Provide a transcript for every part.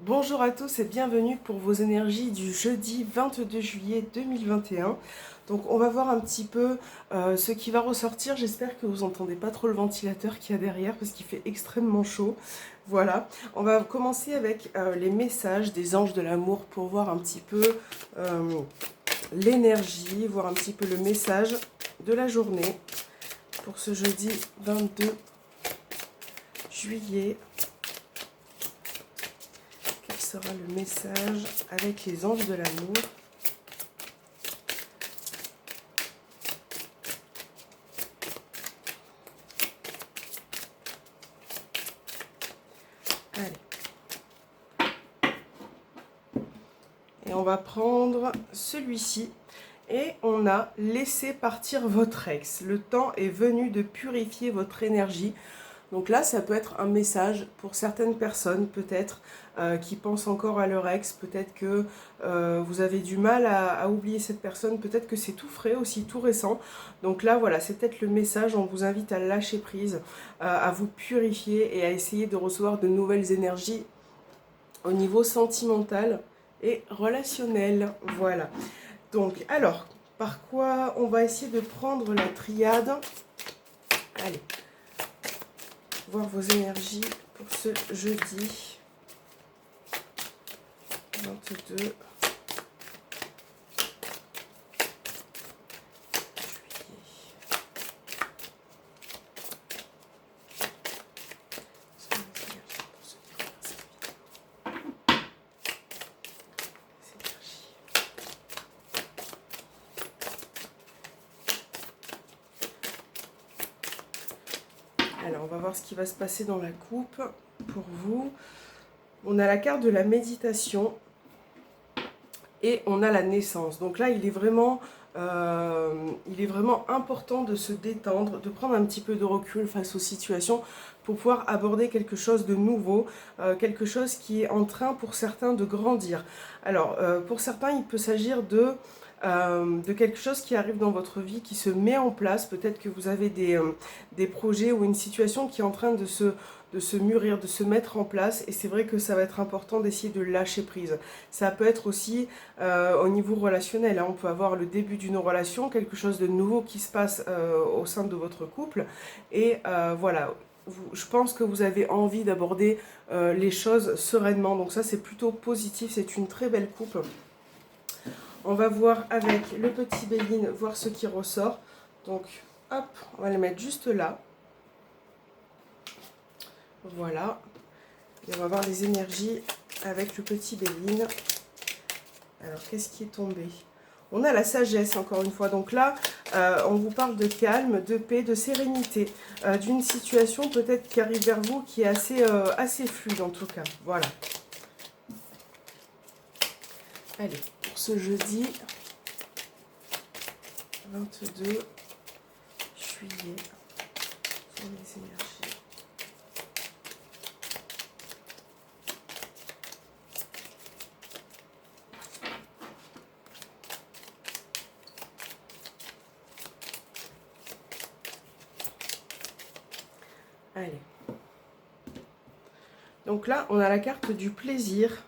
Bonjour à tous et bienvenue pour vos énergies du jeudi 22 juillet 2021. Donc on va voir un petit peu ce qui va ressortir. J'espère que vous n'entendez pas trop le ventilateur qu'il y a derrière parce qu'il fait extrêmement chaud. Voilà, on va commencer avec les messages des anges de l'amour pour voir un petit peu l'énergie, voir un petit peu le message de la journée pour ce jeudi 22 juillet. Quel sera le message avec les anges de l'amour? Allez. Et on va prendre celui-ci. Et on a laissé partir votre ex. Le temps est venu de purifier votre énergie. Donc là, ça peut être un message pour certaines personnes, peut-être, qui pensent encore à leur ex. Peut-être que vous avez du mal à oublier cette personne. Peut-être que c'est tout frais aussi, tout récent. Donc là, voilà, c'est peut-être le message. On vous invite à lâcher prise, à vous purifier et à essayer de recevoir de nouvelles énergies au niveau sentimental et relationnel. Voilà. Donc, alors, par quoi on va essayer de prendre la triade? Allez, voir vos énergies pour ce jeudi 22 juillet. Alors, on va voir ce qui va se passer dans la coupe pour vous. On a la carte de la méditation et on a la naissance. Donc là, il est vraiment important de se détendre, de prendre un petit peu de recul face aux situations pour pouvoir aborder quelque chose de nouveau, quelque chose qui est en train pour certains de grandir. Alors, pour certains, il peut s'agir de quelque chose qui arrive dans votre vie, qui se met en place. Peut-être que vous avez des projets ou une situation qui est en train de se mûrir, de se mettre en place. Et c'est vrai que ça va être important d'essayer de lâcher prise. Ça peut être aussi au niveau relationnel. Hein. On peut avoir le début d'une relation, quelque chose de nouveau qui se passe au sein de votre couple. Et voilà. Je pense que vous avez envie d'aborder les choses sereinement. Donc ça, c'est plutôt positif. C'est une très belle coupe. On va voir avec le petit Béline, voir ce qui ressort. Donc, hop, on va le mettre juste là. Voilà. Et on va voir les énergies avec le petit Béline. Alors, qu'est-ce qui est tombé? On a la sagesse, encore une fois. Donc là, on vous parle de calme, de paix, de sérénité, d'une situation peut-être qui arrive vers vous qui est assez fluide, en tout cas. Voilà. Allez, pour ce jeudi 22 juillet, sur les énergies. Allez. Donc là, on a la carte du plaisir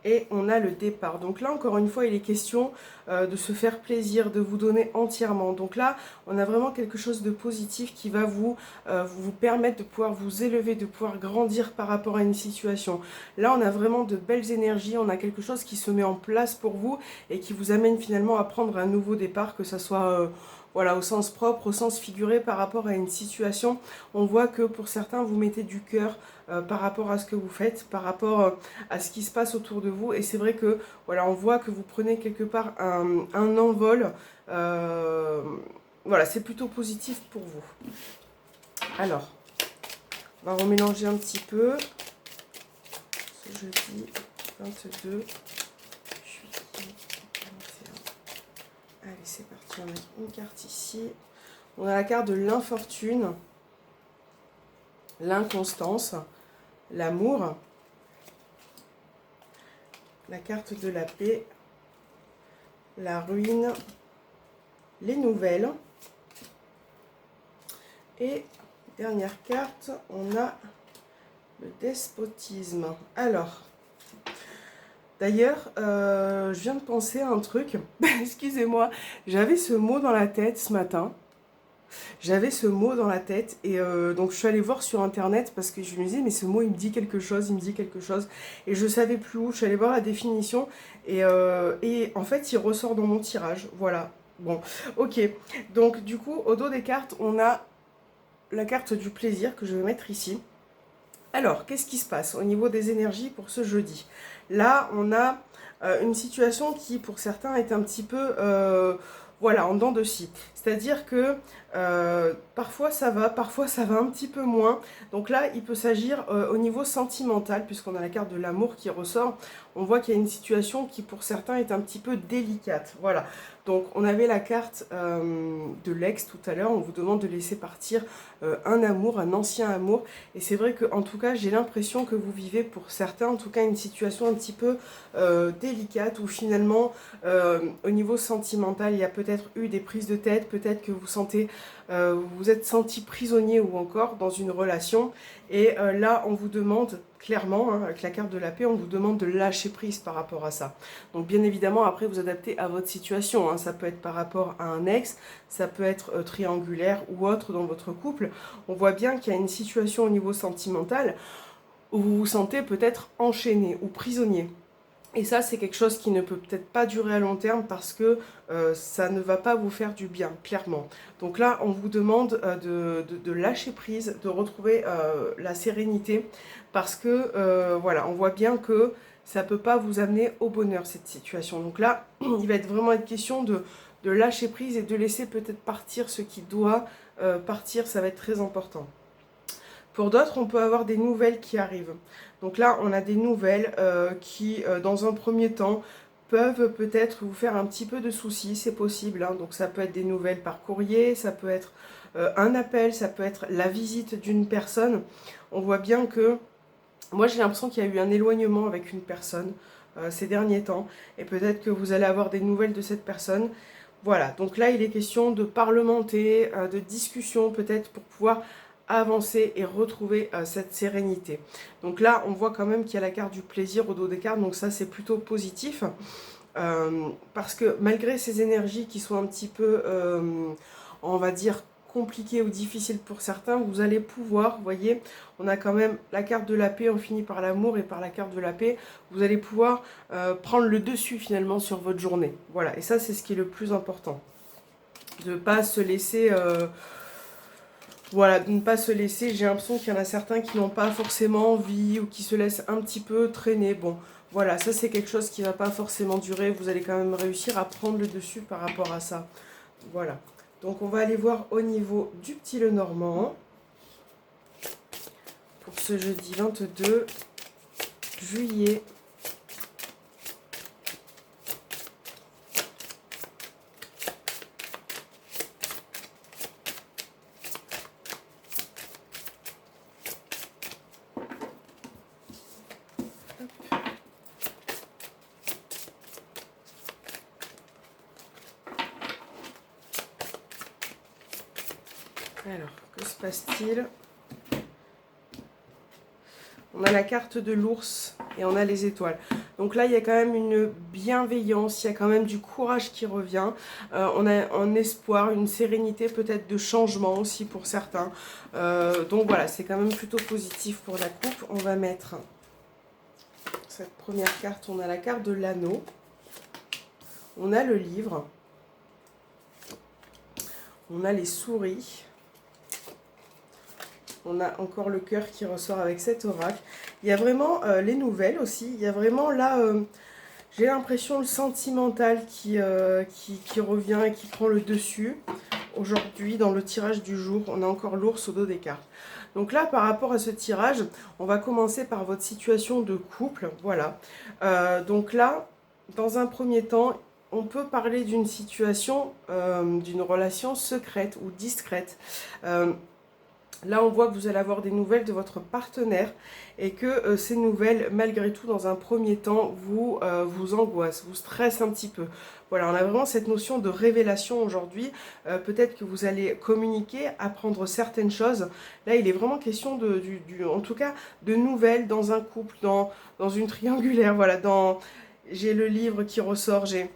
et on a le départ. Donc là, encore une fois, il est question de se faire plaisir, de vous donner entièrement. Donc là, on a vraiment quelque chose de positif qui va vous permettre de pouvoir vous élever, de pouvoir grandir par rapport à une situation. Là, on a vraiment de belles énergies, on a quelque chose qui se met en place pour vous et qui vous amène finalement à prendre un nouveau départ, que ce soit voilà, au sens propre, au sens figuré par rapport à une situation. On voit que pour certains, vous mettez du cœur par rapport à ce que vous faites, par rapport à ce qui se passe autour de vous. Et c'est vrai que voilà, on voit que vous prenez quelque part un envol. Voilà, c'est plutôt positif pour vous. Alors, on va remélanger un petit peu. Ce jeudi 22 juillet 21. Allez, c'est parti, on va mettre une carte ici. On a la carte de l'infortune, l'inconstance, l'amour, la carte de la paix, la ruine, les nouvelles. Et dernière carte, on a le despotisme. Alors, D'ailleurs, je viens de penser à un truc. Excusez-moi, j'avais ce mot dans la tête ce matin. J'avais ce mot dans la tête et donc je suis allée voir sur internet parce que je me disais mais ce mot il me dit quelque chose, il me dit quelque chose et je savais plus où. Je suis allée voir la définition et en fait il ressort dans mon tirage. Voilà. Bon, ok. Donc du coup au dos des cartes on a la carte du plaisir que je vais mettre ici. Alors qu'est-ce qui se passe au niveau des énergies pour ce jeudi? Là on a une situation qui pour certains est un petit peu voilà, en dents de scie. C'est-à-dire que parfois ça va un petit peu moins. Donc là, il peut s'agir au niveau sentimental, puisqu'on a la carte de l'amour qui ressort. On voit qu'il y a une situation qui pour certains est un petit peu délicate. Voilà. Donc on avait la carte de l'ex tout à l'heure. On vous demande de laisser partir un amour, un ancien amour. Et c'est vrai qu'en tout cas, j'ai l'impression que vous vivez pour certains, en tout cas, une situation un petit peu délicate où finalement, au niveau sentimental, il y a peut-être eu des prises de tête, peut-être que vous vous êtes senti prisonnier ou encore dans une relation. Et là, on vous demande clairement, hein, avec la carte de la paix, on vous demande de lâcher prise par rapport à ça. Donc bien évidemment, après, vous adaptez à votre situation. Hein. Ça peut être par rapport à un ex, ça peut être triangulaire ou autre dans votre couple. On voit bien qu'il y a une situation au niveau sentimental où vous vous sentez peut-être enchaîné ou prisonnier. Et ça, c'est quelque chose qui ne peut peut-être pas durer à long terme parce que ça ne va pas vous faire du bien, clairement. Donc là, on vous demande de lâcher prise, de retrouver la sérénité parce que, voilà, on voit bien que ça ne peut pas vous amener au bonheur, cette situation. Donc là, il va vraiment être question de lâcher prise et de laisser peut-être partir ce qui doit partir, ça va être très important. Pour d'autres, on peut avoir des nouvelles qui arrivent. Donc là, on a des nouvelles qui, dans un premier temps, peuvent peut-être vous faire un petit peu de soucis, c'est possible. Hein. Donc ça peut être des nouvelles par courrier, ça peut être un appel, ça peut être la visite d'une personne. On voit bien que, moi j'ai l'impression qu'il y a eu un éloignement avec une personne ces derniers temps. Et peut-être que vous allez avoir des nouvelles de cette personne. Voilà, donc là il est question de parlementer, de discussion peut-être pour pouvoir avancer et retrouver cette sérénité. Donc là, on voit quand même qu'il y a la carte du plaisir au dos des cartes, donc ça c'est plutôt positif. Parce que malgré ces énergies qui sont un petit peu, on va dire, compliquées ou difficiles pour certains, vous allez pouvoir, vous voyez, on a quand même la carte de la paix, on finit par l'amour et par la carte de la paix, vous allez pouvoir prendre le dessus finalement sur votre journée. Voilà, et ça c'est ce qui est le plus important. De ne pas se laisser... voilà, de ne pas se laisser, j'ai l'impression qu'il y en a certains qui n'ont pas forcément envie ou qui se laissent un petit peu traîner. Bon, voilà, ça c'est quelque chose qui ne va pas forcément durer. Vous allez quand même réussir à prendre le dessus par rapport à ça. Voilà. Donc on va aller voir au niveau du petit Lenormand. Pour ce jeudi 22 juillet. Alors, que se passe-t-il? On a la carte de l'ours et on a les étoiles. Donc là, il y a quand même une bienveillance, il y a quand même du courage qui revient. On a un espoir, une sérénité peut-être de changement aussi pour certains. Donc voilà, c'est quand même plutôt positif pour la coupe. On va mettre cette première carte. On a la carte de l'anneau. On a le livre. On a les souris. On a encore le cœur qui ressort avec cet oracle. Il y a vraiment les nouvelles aussi. Il y a vraiment là, j'ai l'impression, le sentimental qui revient et qui prend le dessus. Aujourd'hui, dans le tirage du jour, on a encore l'ours au dos des cartes. Donc là, par rapport à ce tirage, on va commencer par votre situation de couple. Voilà. Donc là, dans un premier temps, on peut parler d'une situation, d'une relation secrète ou discrète. Là, on voit que vous allez avoir des nouvelles de votre partenaire et que ces nouvelles, malgré tout, dans un premier temps, vous angoissent, vous stressent un petit peu. Voilà, on a vraiment cette notion de révélation aujourd'hui. Peut-être que vous allez communiquer, apprendre certaines choses. Là, il est vraiment question en tout cas, de nouvelles dans un couple, dans une triangulaire. Voilà, j'ai le livre qui ressort, j'ai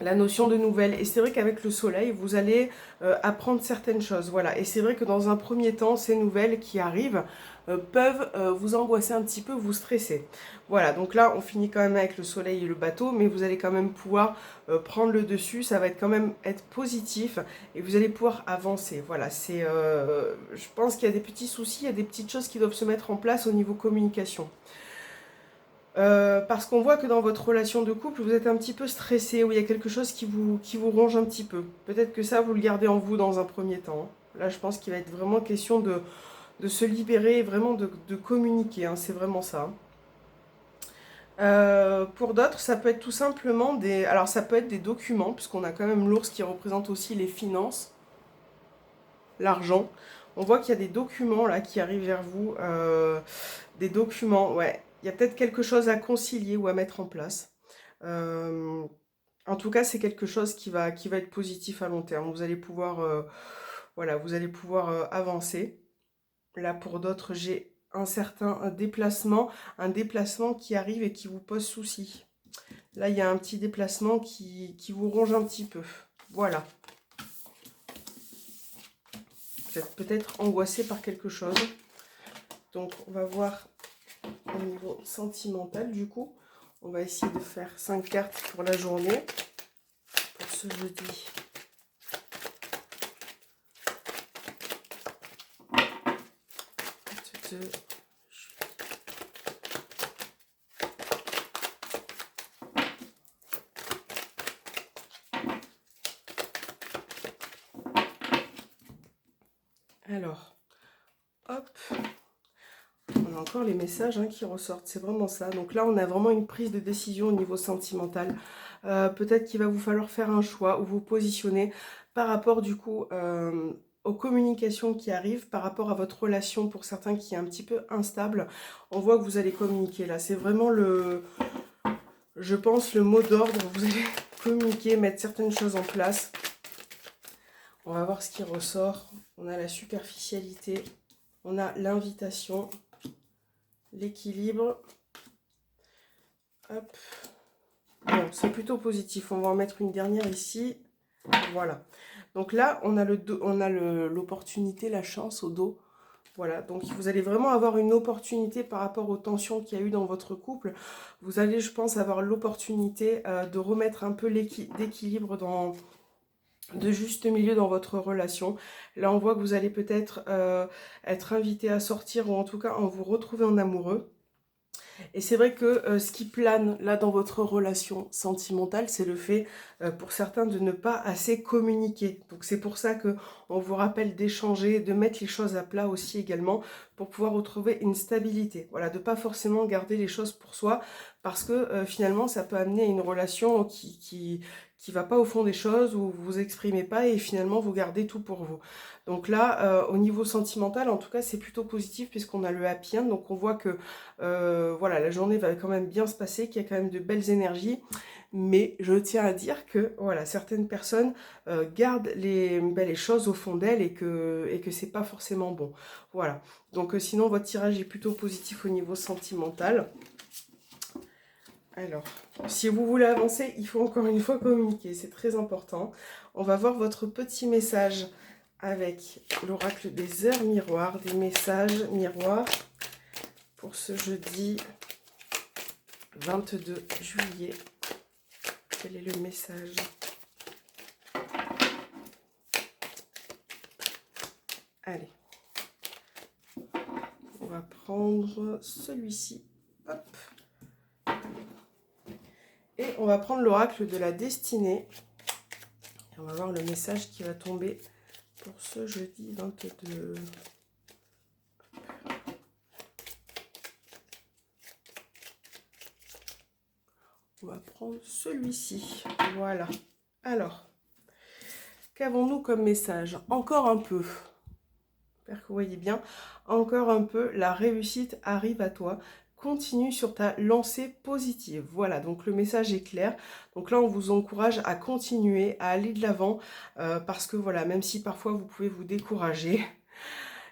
la notion de nouvelle. Et c'est vrai qu'avec le soleil, vous allez apprendre certaines choses. Voilà. Et c'est vrai que dans un premier temps, ces nouvelles qui arrivent peuvent vous angoisser un petit peu, vous stresser. Voilà. Donc là, on finit quand même avec le soleil et le bateau, mais vous allez quand même pouvoir prendre le dessus. Ça va être quand même être positif et vous allez pouvoir avancer. Voilà. Je pense qu'il y a des petits soucis, il y a des petites choses qui doivent se mettre en place au niveau communication. Parce qu'on voit que dans votre relation de couple, vous êtes un petit peu stressé, ou il y a quelque chose qui vous ronge un petit peu. Peut-être que ça, vous le gardez en vous dans un premier temps. Là, je pense qu'il va être vraiment question de se libérer, vraiment de communiquer, hein, c'est vraiment ça. Pour d'autres, ça peut être tout simplement des... Alors, ça peut être des documents, puisqu'on a quand même l'ours qui représente aussi les finances, l'argent. On voit qu'il y a des documents là qui arrivent vers vous. Des documents, ouais. Il y a peut-être quelque chose à concilier ou à mettre en place. Euh, En tout cas, c'est quelque chose qui va être positif à long terme. Vous allez pouvoir, voilà, vous allez pouvoir avancer. Là, pour d'autres, j'ai un certain un déplacement qui arrive et qui vous pose souci. Là, il y a un petit déplacement qui vous ronge un petit peu. Voilà. Vous êtes peut-être angoissé par quelque chose. Donc, on va voir au niveau sentimental, du coup. On va essayer de faire 5 cartes pour la journée. Pour ce jeudi. Alors, hop, on a encore les messages qui ressortent, c'est vraiment ça. Donc là, on a vraiment une prise de décision au niveau sentimental. Peut-être qu'il va vous falloir faire un choix ou vous positionner par rapport du coup aux communications qui arrivent, par rapport à votre relation pour certains qui est un petit peu instable. On voit que vous allez communiquer là, c'est vraiment je pense, le mot d'ordre. Vous allez communiquer, mettre certaines choses en place. On va voir ce qui ressort. On a la superficialité, on a l'invitation, l'équilibre. Hop. Bon, c'est plutôt positif. On va en mettre une dernière ici. Voilà. Donc là, on a l'opportunité, la chance au dos. Voilà, donc vous allez vraiment avoir une opportunité par rapport aux tensions qu'il y a eu dans votre couple. Vous allez, je pense, avoir l'opportunité de remettre un peu d'équilibre de juste milieu dans votre relation. Là, on voit que vous allez peut-être être invité à sortir ou en tout cas en vous retrouver en amoureux. Et c'est vrai que ce qui plane là dans votre relation sentimentale, c'est le fait pour certains de ne pas assez communiquer. Donc c'est pour ça que on vous rappelle d'échanger, de mettre les choses à plat aussi également pour pouvoir retrouver une stabilité. Voilà, de pas forcément garder les choses pour soi parce que finalement ça peut amener à une relation qui va pas au fond des choses, où vous vous exprimez pas et finalement vous gardez tout pour vous. Donc là, au niveau sentimental, en tout cas, c'est plutôt positif puisqu'on a le happy end. Donc on voit que voilà, la journée va quand même bien se passer, qu'il y a quand même de belles énergies. Mais je tiens à dire que voilà, certaines personnes gardent les choses au fond d'elles et que c'est pas forcément bon. Voilà. Donc sinon, votre tirage est plutôt positif au niveau sentimental. Alors, si vous voulez avancer, il faut encore une fois communiquer, c'est très important. On va voir votre petit message avec l'oracle des heures miroirs, des messages miroirs pour ce jeudi 22 juillet. Quel est le message? Allez, on va prendre celui-ci. Hop. Et on va prendre l'oracle de la destinée. Et on va voir le message qui va tomber pour ce jeudi 22. On va prendre celui-ci. Voilà. Alors, qu'avons-nous comme message? Encore un peu. J'espère que vous voyez bien. Encore un peu. La réussite arrive à toi. Continue sur ta lancée positive. Voilà, donc le message est clair. Donc là, on vous encourage à continuer, à aller de l'avant. Parce que voilà, même si parfois vous pouvez vous décourager,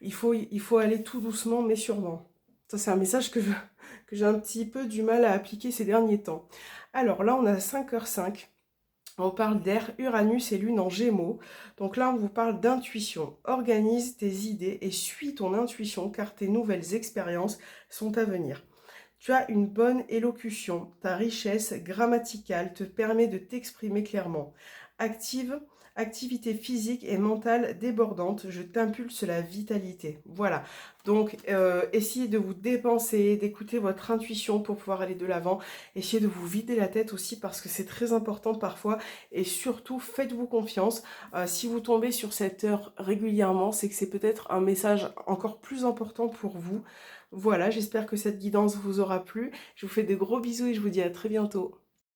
il faut aller tout doucement mais sûrement. Ça, c'est un message que j'ai un petit peu du mal à appliquer ces derniers temps. Alors là, on a 5h05. On parle d'air, Uranus et Lune en Gémeaux. Donc là, on vous parle d'intuition. Organise tes idées et suis ton intuition car tes nouvelles expériences sont à venir. Tu as une bonne élocution. Ta richesse grammaticale te permet de t'exprimer clairement. Active, activité physique et mentale débordante. Je t'impulse la vitalité. Voilà. Donc, essayez de vous dépenser, d'écouter votre intuition pour pouvoir aller de l'avant. Essayez de vous vider la tête aussi parce que c'est très important parfois. Et surtout, faites-vous confiance. Si vous tombez sur cette heure régulièrement, c'est que c'est peut-être un message encore plus important pour vous. Voilà, j'espère que cette guidance vous aura plu. Je vous fais de gros bisous et je vous dis à très bientôt.